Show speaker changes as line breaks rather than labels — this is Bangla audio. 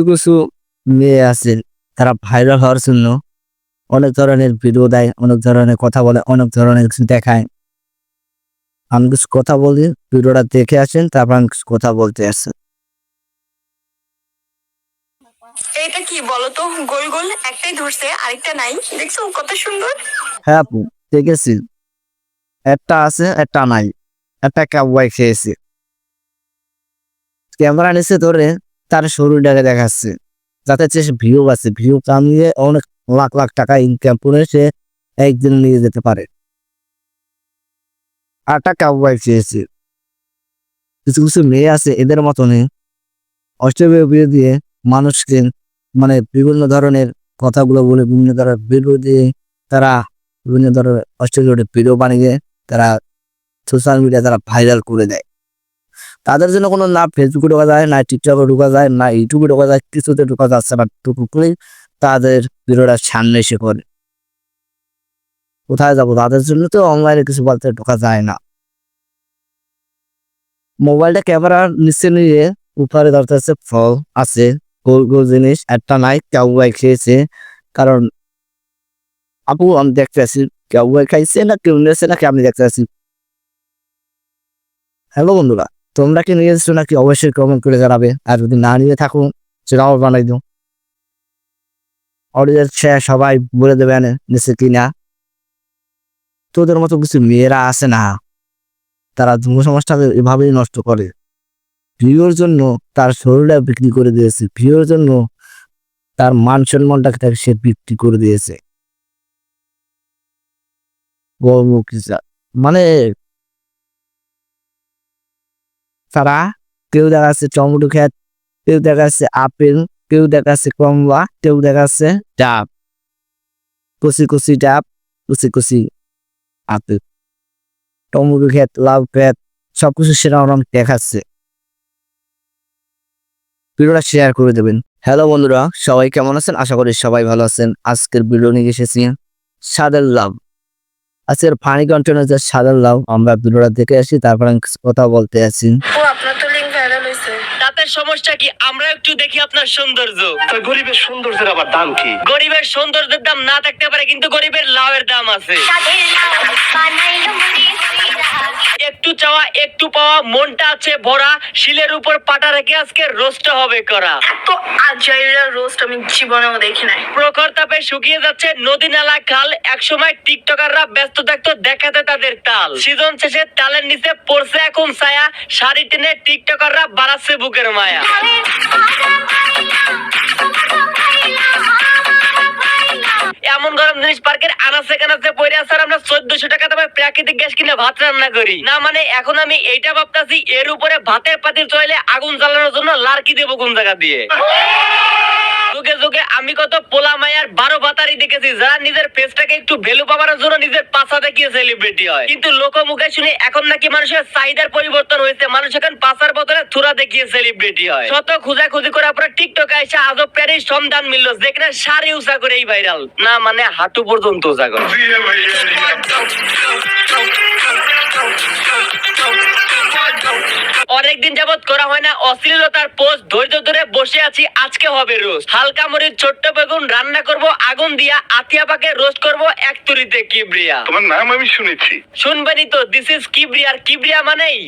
কিছু মেয়ে আছে তারা ভাইরাল হওয়ার জন্য অনেক ধরনের ভিডিও দেয়, অনেক ধরনের কথা বলে, অনেক ধরনের কিছু দেখায়। আমি কিছু কথা বলি, ভিডিওটা দেখে আসেন, তারপর আমি কিছু কথা বলতে আসেন।
এটা কি বলতো, গোল গোল একটাই ধরছে আরেকটা নাই, দেখছো কত সুন্দর।
হ্যাঁ আপু, দেখেছি। একটা আছে একটা নাই, একটা কাউয়াই খেয়েছে। ক্যামেরা নিচে ধরে তার শরীরটাকে দেখাচ্ছে, যাতে সে ভিউ আছে, ভিউ কামিয়ে অনেক লাখ লাখ টাকা ইনকাম করে সে একদিন নিয়ে যেতে পারে। আরটা কাউয়াই খেয়েছে। কিছু কিছু মেয়ে আছে এদের মতনই অষ্টমীয় বিয়ে দিয়ে মানুষকে মানে বিভিন্ন ধরনের কথাগুলো বলে, বিভিন্ন ধরনের ভিডিও দিয়ে তারা বিভিন্ন ধরনের অশ্লীল ভিডিও বানিয়ে তারা সোশ্যাল মিডিয়া তারা ভাইরাল করে দেয়। তাদের জন্য কোনো না ফেসবুকে ঢোকা যায়, না টিকটকে ঢোকা যায়, না ইউটিউবে ঢোকা যায়, কিছুতে ঢোকা যাচ্ছে না। টুকুই তাদের ভিডিওটা সামনে এসে করে। কোথায় যাবো? তাদের জন্য তো অনলাইনে কিছু বলতে ঢোকা যায় না। মোবাইলটা ক্যামেরার নিচে নিয়ে উপরে ধরতেছে ফল আছে, গোল গোল জিনিস একটা নাই, কাউয়াই খেয়েছে। কারণ আপু আমি দেখতে আছি কাউয়াই খাইছে না কেউ নিয়েছে নাকি আমি দেখতে আছি। হ্যালো বন্ধুরা, তোমরা কি নিয়ে এসছো নাকি অবশ্যই কমেন্ট করে জানাবে, আর যদি না নিয়ে থাকো সেটাও বানাই দিও। অডিয়েন্স সবাই বলে দেবে নিচে কিনা। তোদের মতো কিছু মেয়েরা আছে না, তারা যুব সমাজটাকে এভাবেই নষ্ট করে। ভিউর জন্য তার শরীরটা বিক্রি করে দিয়েছে, ভিউর জন্য তার মান সম্মানটাকে তাকে সে বিক্রি করে দিয়েছে। মানে তারা কেউ দেখা যাচ্ছে টমেটো খেত, কেউ দেখা যাচ্ছে আপেল, কেউ দেখা যাচ্ছে কমলা, কেউ দেখা যাচ্ছে ডাব, কচি কচি ডাব, কচি কচি আপেল, টমেটো খেত, লাউ খেত, সবকিছু সেটা ওরা দেখাচ্ছে। ভিডিওটা শেয়ার করে দেবেন। হ্যালো বন্ধুরা, সবাই কেমন আছেন? আশা করি সবাই ভালো আছেন। আজকের ভিডিও নিয়ে এসেছি স্বাদের লাভ। আজকের ফানি কন্টেন্ট হচ্ছে স্বাদের লাভ। আমরা ভিডিওটা দেখে আসি, তারপর আমি কিছু কথা বলতে আসি।
ও আপনার তো লিংক ভাইরাল হইছে,
তাতে সমস্যা কি? আমরা একটু দেখি আপনার সৌন্দর্য।
তা গরিবের সৌন্দর্যের আবার দাম কি?
গরিবের সৌন্দর্যের দাম না থাকতে পারে, কিন্তু গরিবের লাভের দাম আছে। একটু চাওয়া একটু পাওয়া, মনটা আছে ভরা, শিলের উপর পাটা রেখে আজকে রোস্ট হবে করা।
এত আজাইরা রোস্ট আমি জীবনেও দেখি নাই।
প্রখর তাপে শুকিয়ে যাচ্ছে নদী নালা খাল। একসময় টিকটকাররা ব্যস্ত থাকতো দেখাতে তাদের তাল। সিজন শেষে তালের নিচে পড়ছে এখন ছায়া, শাড়ি টেনে টিকটকাররা বাড়াচ্ছে বুকের মায়া। এমন গরম জিনিস পার্কের আনাচে কানাচে পড়ে আছে, আর আমরা 1400 টাকা দামে প্রাকৃতিক গ্যাস কিনে ভাত রান্না করি না। মানে এখন আমি এইটা ভাবতাছি, এর উপরে ভাতের পাতিল চলে আগুন জ্বালানোর জন্য লার্কি দেবো কোন জায়গা দিয়ে। যুগে যুগে আমি কত পোলা মায়ার 12 ভাতারি দেখেছি, যারা নিজের ফেসটাকে একটু ভ্যালু পাওয়ার জন্য নিজের পাছা দেখিয়ে সেলিব্রিটি হয়। কিন্তু লোকমুখে শুনে এখন নাকি মানুষের চাহিদার পরিবর্তন হয়েছে, মানুষ এখন পাছার বদলে থুরা দেখিয়ে সেলিব্রিটি হয়। শত খোঁজাখুঁজি করে আপনার টিকটকে এসে আজব প্যারিস সন্ধান মিলল, যেখানে শাড়ি উঁচা করে এই ভাইরাল না, মানে হাঁটু পর্যন্ত উঁচা করে। অনেকদিন যাবত করা হয় না অশ্লীলতার পোস্ট, ধৈর্য ধরে বসে আছি, আজকে হবে রোজ। হালকা মরিচ ছোট্ট বেগুন রান্না করব আগুন দিয়া, আতিয়া পাকে রোস্ট করব এক তুরিতে কিবরিয়া।
তোমার নাম আমি শুনেছি।
শুনবেনই তো, দিস ইজ কিবরিয়া। আর কিবরিয়া মানেই